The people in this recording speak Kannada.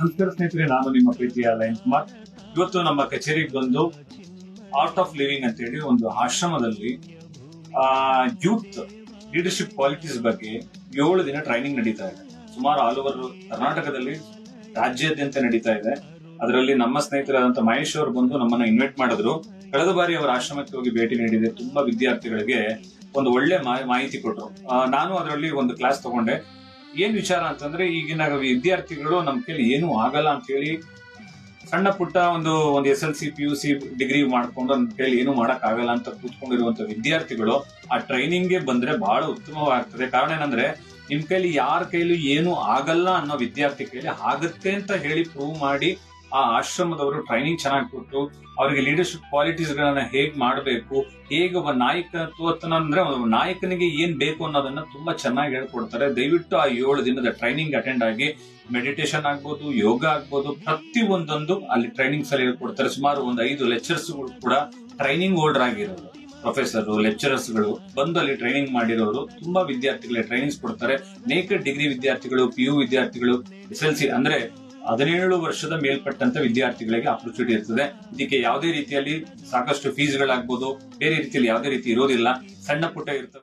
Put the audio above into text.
ನಮಸ್ಕಾರ ಸ್ನೇಹಿತರೆ, ನಾನು ನಿಮ್ಮ ಪ್ರೀತಿಯ ಲಯನ್ ಕುಮಾರ್. ಇವತ್ತು ನಮ್ಮ ಕಚೇರಿಗೆ ಬಂದು ಆರ್ಟ್ ಆಫ್ ಲಿವಿಂಗ್ ಅಂತ ಹೇಳಿ ಒಂದು ಆಶ್ರಮದಲ್ಲಿ ಯೂತ್ ಲೀಡರ್ಶಿಪ್ ಕ್ವಾಲಿಟೀಸ್ ಬಗ್ಗೆ 7 ದಿನ ಟ್ರೈನಿಂಗ್ ನಡೀತಾ ಇದೆ. ಸುಮಾರು ಆಲ್ ಓವರ್ ಕರ್ನಾಟಕದಲ್ಲಿ ರಾಜ್ಯಾದ್ಯಂತ ನಡೀತಾ ಇದೆ. ಅದರಲ್ಲಿ ನಮ್ಮ ಸ್ನೇಹಿತರಾದಂತ ಮಹೇಶ್ ಅವರು ಬಂದು ನಮ್ಮನ್ನ ಇನ್ವೈಟ್ ಮಾಡಿದ್ರು. ಕಳೆದ ಬಾರಿ ಅವರ ಆಶ್ರಮಕ್ಕೆ ಹೋಗಿ ಭೇಟಿ ನೀಡಿದೆ. ತುಂಬಾ ವಿದ್ಯಾರ್ಥಿಗಳಿಗೆ ಒಂದು ಒಳ್ಳೆ ಮಾಹಿತಿ ಕೊಟ್ಟರು. ನಾನು ಅದರಲ್ಲಿ ಒಂದು ಕ್ಲಾಸ್ ತಗೊಂಡೆ. ಏನ್ ವಿಚಾರ ಅಂತಂದ್ರೆ, ಈಗಿನ ವಿದ್ಯಾರ್ಥಿಗಳು ನಮ್ ಕೈಲಿ ಏನು ಆಗಲ್ಲ ಅಂತ ಹೇಳಿ ಸಣ್ಣ ಪುಟ್ಟ ಒಂದು SLC PUC ಡಿಗ್ರಿ ಮಾಡ್ಕೊಂಡು ನಮ್ ಕೈಲಿ ಏನು ಮಾಡಕ್ ಆಗಲ್ಲ ಅಂತ ಕೂತ್ಕೊಂಡಿರುವಂತ ವಿದ್ಯಾರ್ಥಿಗಳು ಆ ಟ್ರೈನಿಂಗ್ ಗೆ ಬಂದ್ರೆ ಬಹಳ ಉತ್ತಮವಾಗ್ತದೆ. ಕಾರಣ ಏನಂದ್ರೆ, ನಿಮ್ ಕೈಲಿ ಯಾರ ಕೈಲಿ ಏನು ಆಗಲ್ಲ ಅನ್ನೋ ವಿದ್ಯಾರ್ಥಿ ಕೈಲಿ ಆಗತ್ತೆ ಅಂತ ಹೇಳಿ ಪ್ರೂವ್ ಮಾಡಿ ಆ ಆಶ್ರಮದವರು ಟ್ರೈನಿಂಗ್ ಚೆನ್ನಾಗಿ ಕೊಟ್ಟು ಅವರಿಗೆ ಲೀಡರ್ಶಿಪ್ ಕ್ವಾಲಿಟೀಸ್ ಗಳನ್ನ ಹೇಗ್ ಮಾಡಬೇಕು, ಹೇಗೆ ಒಬ್ಬ ನಾಯಕತ್ವತನ ಅಂದ್ರೆ ಒಬ್ಬ ನಾಯಕನಿಗೆ ಏನ್ ಬೇಕು ಅನ್ನೋದನ್ನ ತುಂಬಾ ಚೆನ್ನಾಗಿ ಹೇಳ್ಕೊಡ್ತಾರೆ. ದಯವಿಟ್ಟು ಆ 7 ದಿನದ ಟ್ರೈನಿಂಗ್ ಅಟೆಂಡ್ ಆಗಿ, ಮೆಡಿಟೇಷನ್ ಆಗ್ಬೋದು, ಯೋಗ ಆಗ್ಬೋದು, ಪ್ರತಿ ಒಂದೊಂದು ಅಲ್ಲಿ ಟ್ರೈನಿಂಗ್ಸ್ ಅಲ್ಲಿ ಹೇಳ್ಕೊಡ್ತಾರೆ. ಸುಮಾರು ಒಂದು 5 ಲೆಕ್ಚರ್ಸ್ ಕೂಡ ಟ್ರೈನಿಂಗ್ ಹೋಲ್ಡರ್ ಆಗಿರೋರು, ಪ್ರೊಫೆಸರ್, ಲೆಕ್ಚರರ್ಸ್ ಗಳು ಬಂದು ಅಲ್ಲಿ ಟ್ರೈನಿಂಗ್ ಮಾಡಿರೋರು ತುಂಬಾ ವಿದ್ಯಾರ್ಥಿಗಳಿಗೆ ಟ್ರೈನಿಂಗ್ಸ್ ಕೊಡ್ತಾರೆ. ಅನೇಕ ಡಿಗ್ರಿ ವಿದ್ಯಾರ್ಥಿಗಳು, PU ವಿದ್ಯಾರ್ಥಿಗಳು, SLC ಅಂದ್ರೆ 17 ವರ್ಷದ ಮೇಲ್ಪಟ್ಟಂತ ವಿದ್ಯಾರ್ಥಿಗಳಿಗೆ ಆಪರ್ಚುನಿಟಿ ಇರ್ತದೆ. ಇದಕ್ಕೆ ಯಾವುದೇ ರೀತಿಯಲ್ಲಿ ಸಾಕಷ್ಟು ಫೀಸ್ ಗಳಾಗ್ಬೋದು, ಬೇರೆ ರೀತಿಯಲ್ಲಿ ಯಾವುದೇ ರೀತಿ ಇರೋದಿಲ್ಲ. ಸಣ್ಣ ಪುಟ್ಟ ಇರ್ತದೆ.